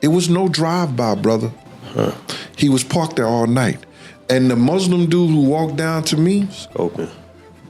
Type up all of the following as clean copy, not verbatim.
It was no drive-by, brother. He was parked there all night. And the Muslim dude who walked down to me, Open.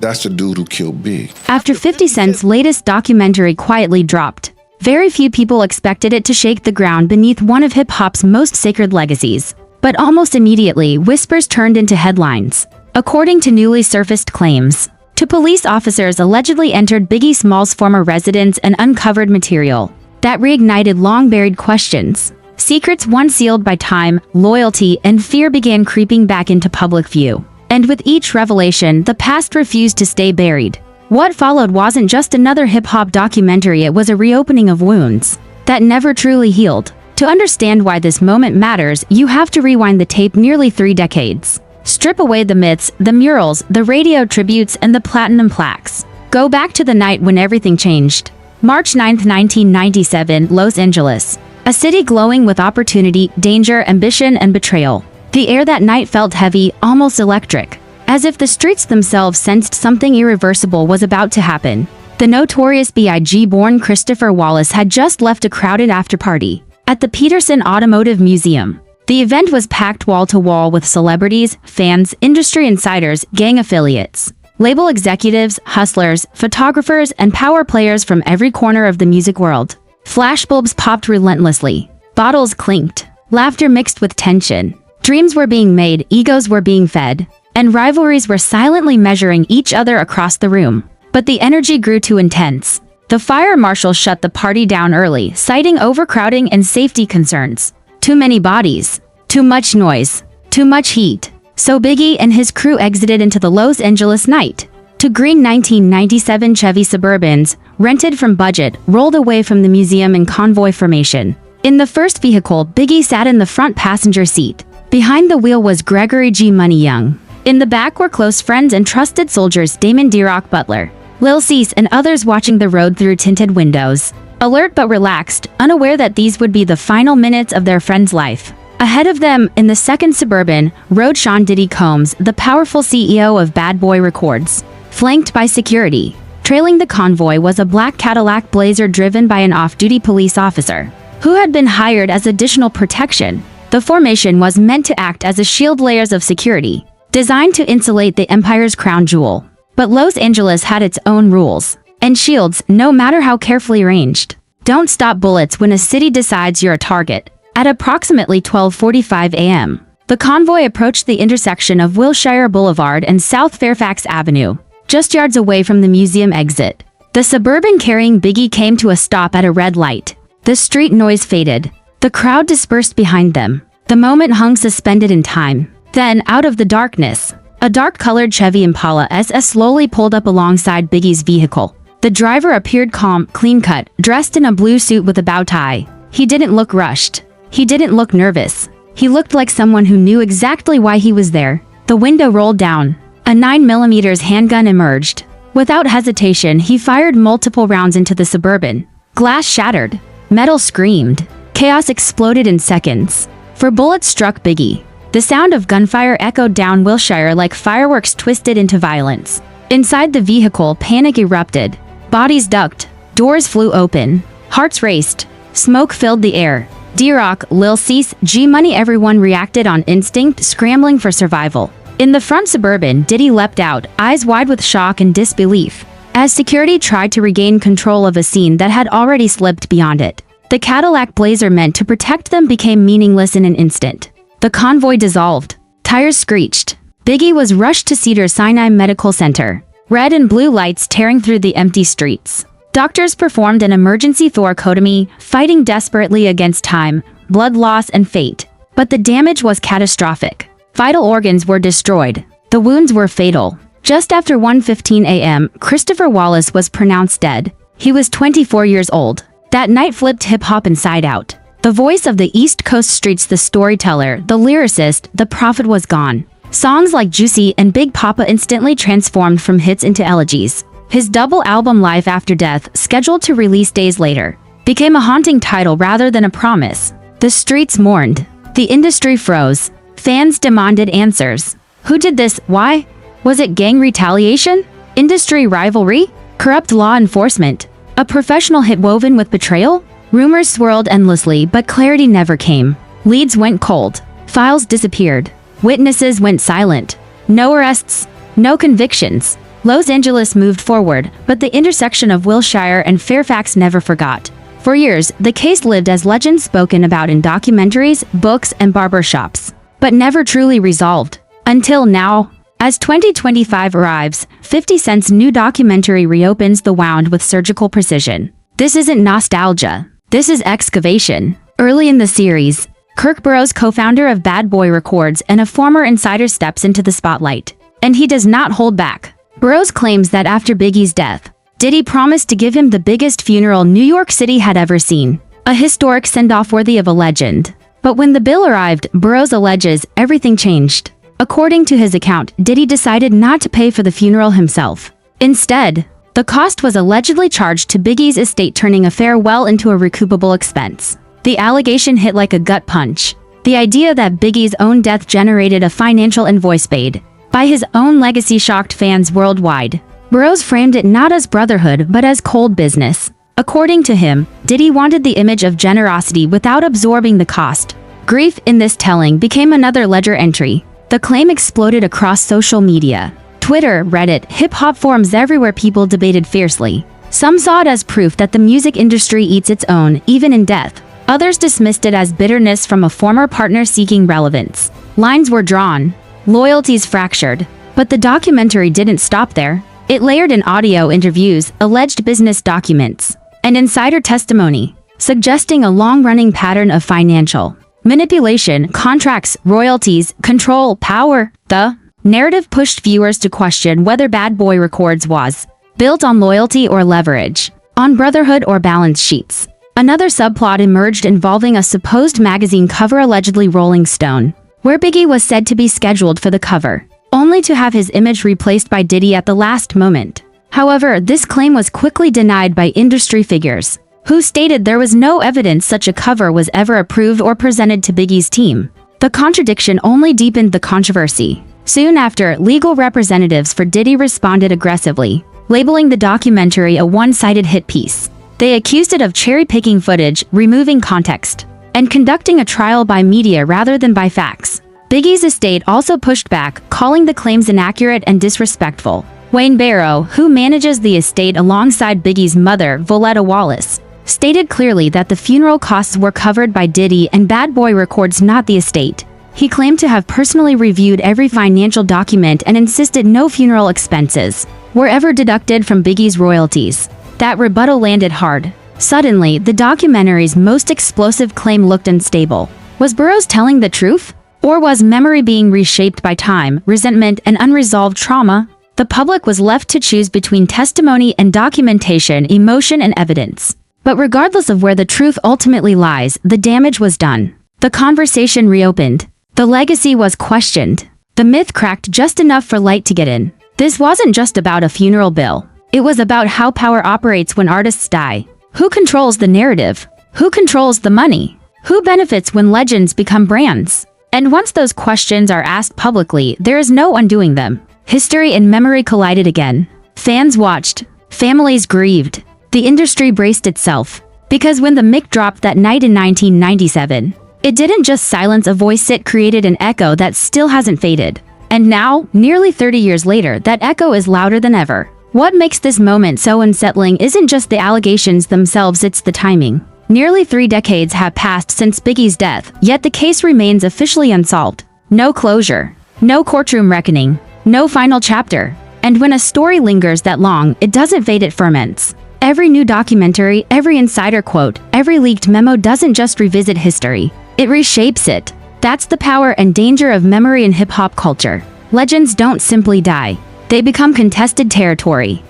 that's the dude who killed Big. After 50 Cent's latest documentary quietly dropped, very few people expected it to shake the ground beneath one of hip-hop's most sacred legacies. But almost immediately, whispers turned into headlines. According to newly surfaced claims, two police officers allegedly entered Biggie Smalls' former residence and uncovered material that reignited long-buried questions. Secrets once sealed by time, loyalty, and fear began creeping back into public view. And with each revelation, the past refused to stay buried. What followed wasn't just another hip-hop documentary, it was a reopening of wounds that never truly healed. To understand why this moment matters, you have to rewind the tape nearly 3 decades. Strip away the myths, the murals, the radio tributes, and the platinum plaques. Go back to the night when everything changed. March 9, 1997, Los Angeles. A city glowing with opportunity, danger, ambition, and betrayal. The air that night felt heavy, almost electric, as if the streets themselves sensed something irreversible was about to happen. The Notorious B.I.G. born Christopher Wallace had just left a crowded after-party at the Peterson Automotive Museum. The event was packed wall-to-wall with celebrities, fans, industry insiders, gang affiliates, label executives, hustlers, photographers, and power players from every corner of the music world. Flashbulbs popped relentlessly. Bottles clinked. Laughter mixed with tension. Dreams were being made, egos were being fed, and rivalries were silently measuring each other across the room. But the energy grew too intense. The fire marshal shut the party down early, citing overcrowding and safety concerns. Too many bodies. Too much noise. Too much heat. So Biggie and his crew exited into the Los Angeles night. Two green 1997 Chevy Suburbans, rented from Budget, rolled away from the museum in convoy formation. In the first vehicle, Biggie sat in the front passenger seat. Behind the wheel was Gregory G. Money Young. In the back were close friends and trusted soldiers Damon D-Rock Butler, Lil Cease, and others watching the road through tinted windows. Alert but relaxed, unaware that these would be the final minutes of their friend's life. Ahead of them, in the second Suburban, rode Sean Diddy Combs, the powerful CEO of Bad Boy Records, flanked by security. Trailing the convoy was a black Cadillac Blazer driven by an off-duty police officer, who had been hired as additional protection. The formation was meant to act as a shield, layers of security, designed to insulate the empire's crown jewel. But Los Angeles had its own rules, and shields, no matter how carefully arranged, don't stop bullets when a city decides you're a target. At approximately 12:45 a.m., the convoy approached the intersection of Wilshire Boulevard and South Fairfax Avenue, just yards away from the museum exit. The Suburban carrying Biggie came to a stop at a red light. The street noise faded. The crowd dispersed behind them. The moment hung suspended in time. Then, out of the darkness, a dark-colored Chevy Impala SS slowly pulled up alongside Biggie's vehicle. The driver appeared calm, clean-cut, dressed in a blue suit with a bow tie. He didn't look rushed. He didn't look nervous. He looked like someone who knew exactly why he was there. The window rolled down. A 9mm handgun emerged. Without hesitation, he fired multiple rounds into the Suburban. Glass shattered. Metal screamed. Chaos exploded in seconds. 4 bullets struck Biggie. The sound of gunfire echoed down Wilshire like fireworks twisted into violence. Inside the vehicle, panic erupted. Bodies ducked. Doors flew open. Hearts raced. Smoke filled the air. D-Rock, Lil Cease, G-Money, everyone reacted on instinct, scrambling for survival. In the front Suburban, Diddy leapt out, eyes wide with shock and disbelief, as security tried to regain control of a scene that had already slipped beyond it. The Cadillac Blazer meant to protect them became meaningless in an instant. The convoy dissolved. Tires screeched. Biggie was rushed to Cedars-Sinai Medical Center. Red and blue lights tearing through the empty streets. Doctors performed an emergency thoracotomy, fighting desperately against time, blood loss, and fate. But the damage was catastrophic. Vital organs were destroyed. The wounds were fatal. Just after 1:15 a.m., Christopher Wallace was pronounced dead. He was 24 years old. That night flipped hip-hop inside out. The voice of the East Coast streets, the storyteller, the lyricist, the prophet was gone. Songs like Juicy and Big Papa instantly transformed from hits into elegies. His double album Life After Death, scheduled to release days later, became a haunting title rather than a promise. The streets mourned. The industry froze. Fans demanded answers. Who did this? Why? Was it gang retaliation? Industry rivalry? Corrupt law enforcement? A professional hit woven with betrayal? Rumors swirled endlessly, but clarity never came. Leads went cold. Files disappeared. Witnesses went silent. No arrests, no convictions. Los Angeles moved forward, but the intersection of Wilshire and Fairfax never forgot. For years, the case lived as legends spoken about in documentaries, books, and barbershops, but never truly resolved. Until now, as 2025 arrives, 50 Cent's new documentary reopens the wound with surgical precision. This isn't nostalgia. This is excavation. Early in the series, Kirk Burroughs, co-founder of Bad Boy Records and a former insider, steps into the spotlight. And he does not hold back. Burroughs claims that after Biggie's death, Diddy promised to give him the biggest funeral New York City had ever seen. A historic send-off worthy of a legend. But when the bill arrived, Burroughs alleges everything changed. According to his account, Diddy decided not to pay for the funeral himself. Instead, the cost was allegedly charged to Biggie's estate, turning a farewell into a recoupable expense. The allegation hit like a gut punch. The idea that Biggie's own death generated a financial invoice paid by his own legacy shocked fans worldwide. Burroughs framed it not as brotherhood but as cold business. According to him, Diddy wanted the image of generosity without absorbing the cost. Grief in this telling became another ledger entry. The claim exploded across social media. Twitter, Reddit, hip-hop forums everywhere, people debated fiercely. Some saw it as proof that the music industry eats its own, even in death. Others dismissed it as bitterness from a former partner seeking relevance. Lines were drawn, loyalties fractured. But the documentary didn't stop there. It layered in audio interviews, alleged business documents, and insider testimony, suggesting a long-running pattern of financial manipulation, contracts, royalties, control, power. The narrative pushed viewers to question whether Bad Boy Records was built on loyalty or leverage, on brotherhood or balance sheets. Another subplot emerged involving a supposed magazine cover, allegedly Rolling Stone, where Biggie was said to be scheduled for the cover, only to have his image replaced by Diddy at the last moment. However, this claim was quickly denied by industry figures, who stated there was no evidence such a cover was ever approved or presented to Biggie's team. The contradiction only deepened the controversy. Soon after, legal representatives for Diddy responded aggressively, labeling the documentary a one-sided hit piece. They accused it of cherry-picking footage, removing context, and conducting a trial by media rather than by facts. Biggie's estate also pushed back, calling the claims inaccurate and disrespectful. Wayne Barrow, who manages the estate alongside Biggie's mother, Voletta Wallace, stated clearly that the funeral costs were covered by Diddy and Bad Boy Records, not the estate. He claimed to have personally reviewed every financial document and insisted no funeral expenses were ever deducted from Biggie's royalties. That rebuttal landed hard. Suddenly, the documentary's most explosive claim looked unstable. Was Burroughs telling the truth? Or was memory being reshaped by time, resentment, and unresolved trauma? The public was left to choose between testimony and documentation, emotion and evidence. But regardless of where the truth ultimately lies, the damage was done. The conversation reopened. The legacy was questioned. The myth cracked just enough for light to get in. This wasn't just about a funeral bill. It was about how power operates when artists die. Who controls the narrative? Who controls the money? Who benefits when legends become brands? And once those questions are asked publicly, there is no undoing them. History and memory collided again. Fans watched. Families grieved. The industry braced itself. Because when the mic dropped that night in 1997, it didn't just silence a voice, it created an echo that still hasn't faded. And now, nearly 30 years later, that echo is louder than ever. What makes this moment so unsettling isn't just the allegations themselves, it's the timing. Nearly 3 decades have passed since Biggie's death, yet the case remains officially unsolved. No closure. No courtroom reckoning. No final chapter. And when a story lingers that long, it doesn't fade, it ferments. Every new documentary, every insider quote, every leaked memo doesn't just revisit history. It reshapes it. That's the power and danger of memory in hip-hop culture. Legends don't simply die. They become contested territory.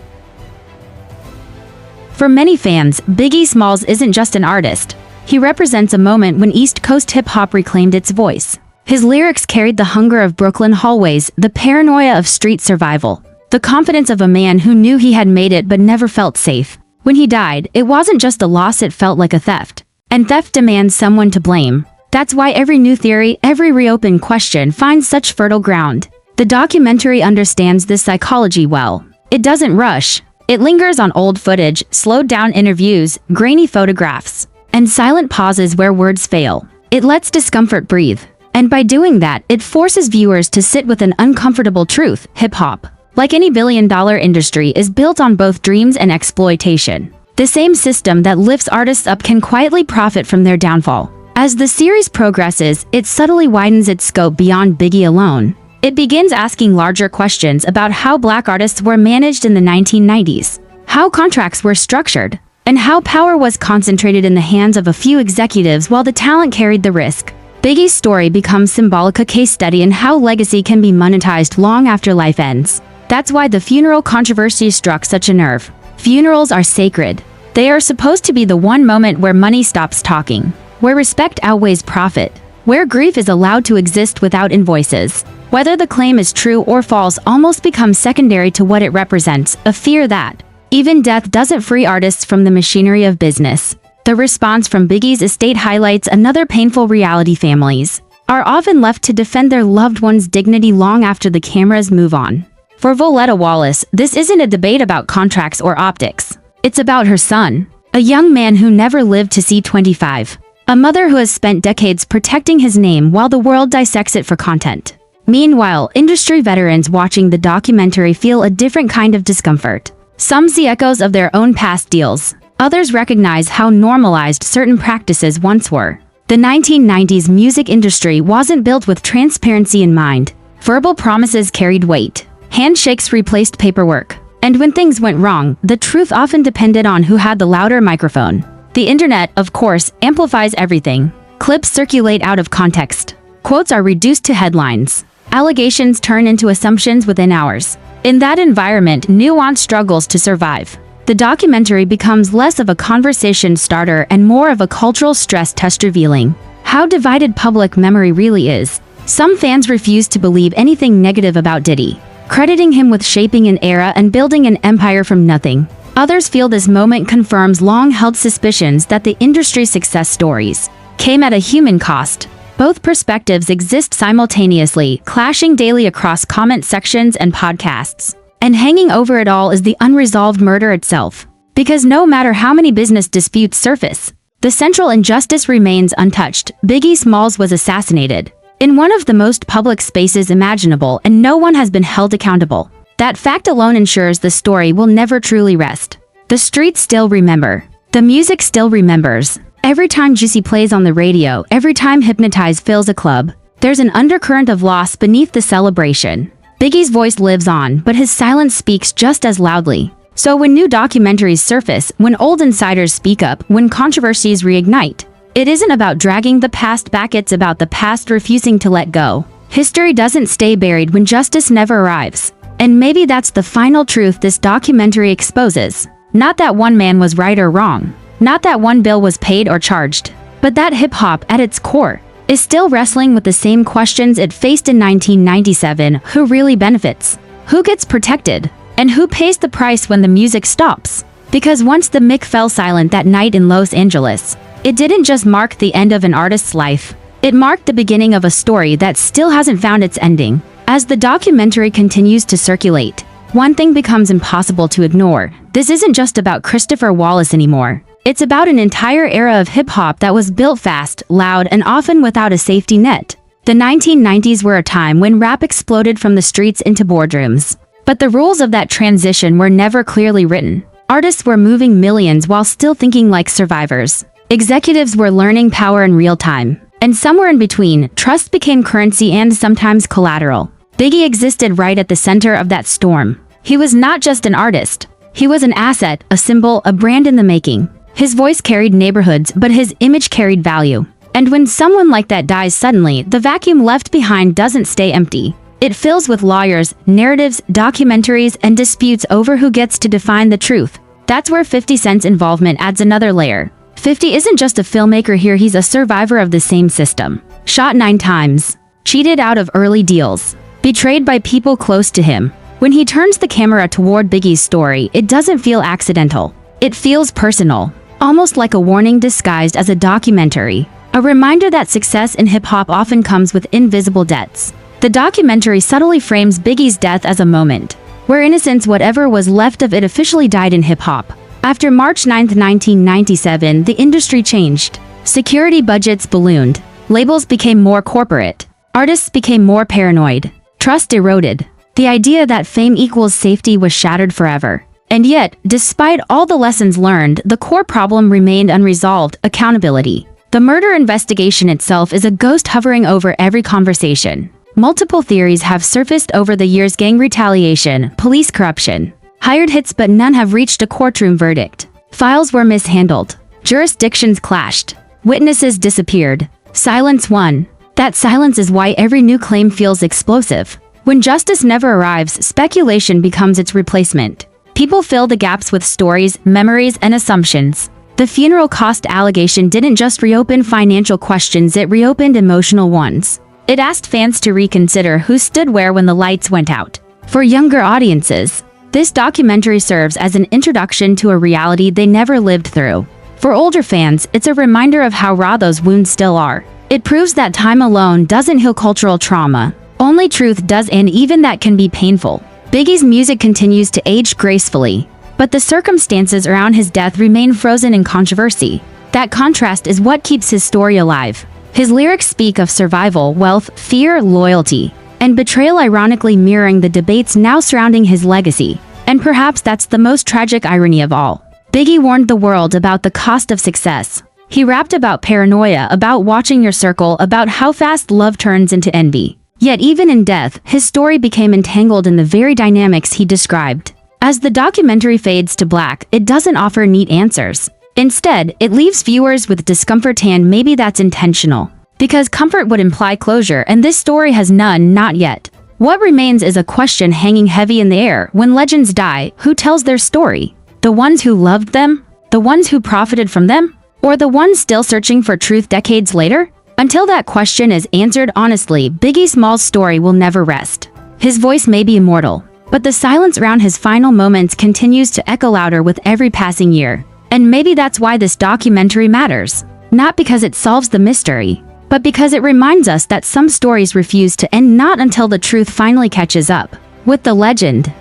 For many fans, Biggie Smalls isn't just an artist. He represents a moment when East Coast hip-hop reclaimed its voice. His lyrics carried the hunger of Brooklyn hallways, the paranoia of street survival, the confidence of a man who knew he had made it but never felt safe. When he died, it wasn't just a loss, it felt like a theft. And theft demands someone to blame. That's why every new theory, every reopened question finds such fertile ground. The documentary understands this psychology well. It doesn't rush. It lingers on old footage, slowed down interviews, grainy photographs, and silent pauses where words fail. It lets discomfort breathe. And by doing that, it forces viewers to sit with an uncomfortable truth: hip-hop, like any billion-dollar industry, is built on both dreams and exploitation. The same system that lifts artists up can quietly profit from their downfall. As the series progresses, it subtly widens its scope beyond Biggie alone. It begins asking larger questions about how Black artists were managed in the 1990s, how contracts were structured, and how power was concentrated in the hands of a few executives while the talent carried the risk. Biggie's story becomes symbolic, a case study in how legacy can be monetized long after life ends. That's why the funeral controversy struck such a nerve. Funerals are sacred. They are supposed to be the one moment where money stops talking, where respect outweighs profit, where grief is allowed to exist without invoices. Whether the claim is true or false almost becomes secondary to what it represents: a fear that even death doesn't free artists from the machinery of business. The response from Biggie's estate highlights another painful reality: families are often left to defend their loved one's dignity long after the cameras move on. For Voletta Wallace, this isn't a debate about contracts or optics. It's about her son, a young man who never lived to see 25. A mother who has spent decades protecting his name while the world dissects it for content. Meanwhile, industry veterans watching the documentary feel a different kind of discomfort. Some see echoes of their own past deals. Others recognize how normalized certain practices once were. The 1990s music industry wasn't built with transparency in mind. Verbal promises carried weight. Handshakes replaced paperwork. And when things went wrong, the truth often depended on who had the louder microphone. The internet, of course, amplifies everything. Clips circulate out of context. Quotes are reduced to headlines. Allegations turn into assumptions within hours. In that environment, nuance struggles to survive. The documentary becomes less of a conversation starter and more of a cultural stress test, revealing how divided public memory really is. Some fans refuse to believe anything negative about Diddy, crediting him with shaping an era and building an empire from nothing. Others feel this moment confirms long-held suspicions that the industry's success stories came at a human cost. Both perspectives exist simultaneously, clashing daily across comment sections and podcasts. And hanging over it all is the unresolved murder itself. Because no matter how many business disputes surface, the central injustice remains untouched. Biggie Smalls was assassinated in one of the most public spaces imaginable, and no one has been held accountable. That fact alone ensures the story will never truly rest. The streets still remember. The music still remembers. Every time Juicy plays on the radio, every time Hypnotize fills a club, there's an undercurrent of loss beneath the celebration. Biggie's voice lives on, but his silence speaks just as loudly. So when new documentaries surface, when old insiders speak up, when controversies reignite, it isn't about dragging the past back, it's about the past refusing to let go. History doesn't stay buried when justice never arrives. And maybe that's the final truth this documentary exposes. Not that one man was right or wrong. Not that one bill was paid or charged. But that hip-hop, at its core, is still wrestling with the same questions it faced in 1997. Who really benefits? Who gets protected? And who pays the price when the music stops? Because once the mic fell silent that night in Los Angeles, it didn't just mark the end of an artist's life. It marked the beginning of a story that still hasn't found its ending. As the documentary continues to circulate, one thing becomes impossible to ignore. This isn't just about Christopher Wallace anymore. It's about an entire era of hip-hop that was built fast, loud, and often without a safety net. The 1990s were a time when rap exploded from the streets into boardrooms. But the rules of that transition were never clearly written. Artists were moving millions while still thinking like survivors. Executives were learning power in real time. And somewhere in between, trust became currency and sometimes collateral. Biggie existed right at the center of that storm. He was not just an artist. He was an asset, a symbol, a brand in the making. His voice carried neighborhoods, but his image carried value. And when someone like that dies suddenly, the vacuum left behind doesn't stay empty. It fills with lawyers, narratives, documentaries, and disputes over who gets to define the truth. That's where 50 Cent's involvement adds another layer. 50 isn't just a filmmaker here, he's a survivor of the same system. Shot 9 times. Cheated out of early deals. Betrayed by people close to him. When he turns the camera toward Biggie's story, it doesn't feel accidental. It feels personal. Almost like a warning disguised as a documentary. A reminder that success in hip-hop often comes with invisible debts. The documentary subtly frames Biggie's death as a moment where innocence, whatever was left of it, officially died in hip-hop. After March 9, 1997, the industry changed. Security budgets ballooned. Labels became more corporate. Artists became more paranoid. Trust eroded. The idea that fame equals safety was shattered forever. And yet, despite all the lessons learned, the core problem remained unresolved: accountability. The murder investigation itself is a ghost hovering over every conversation. Multiple theories have surfaced over the years: gang retaliation, police corruption, hired hits, but none have reached a courtroom verdict. Files were mishandled. Jurisdictions clashed. Witnesses disappeared. Silence won. That silence is why every new claim feels explosive. When justice never arrives, speculation becomes its replacement. People fill the gaps with stories, memories, and assumptions. The funeral cost allegation didn't just reopen financial questions, it reopened emotional ones. It asked fans to reconsider who stood where when the lights went out. For younger audiences, this documentary serves as an introduction to a reality they never lived through. For older fans, it's a reminder of how raw those wounds still are. It proves that time alone doesn't heal cultural trauma. Only truth does, and even that can be painful. Biggie's music continues to age gracefully, but the circumstances around his death remain frozen in controversy. That contrast is what keeps his story alive. His lyrics speak of survival, wealth, fear, loyalty, and betrayal, ironically mirroring the debates now surrounding his legacy. And perhaps that's the most tragic irony of all. Biggie warned the world about the cost of success. He rapped about paranoia, about watching your circle, about how fast love turns into envy. Yet even in death, his story became entangled in the very dynamics he described. As the documentary fades to black, it doesn't offer neat answers. Instead, it leaves viewers with discomfort, and maybe that's intentional. Because comfort would imply closure, and this story has none, not yet. What remains is a question hanging heavy in the air: when legends die, who tells their story? The ones who loved them? The ones who profited from them? Or the ones still searching for truth decades later? Until that question is answered honestly, Biggie Smalls' story will never rest. His voice may be immortal, but the silence around his final moments continues to echo louder with every passing year. And maybe that's why this documentary matters. Not because it solves the mystery, but because it reminds us that some stories refuse to end, not until the truth finally catches up with the legend.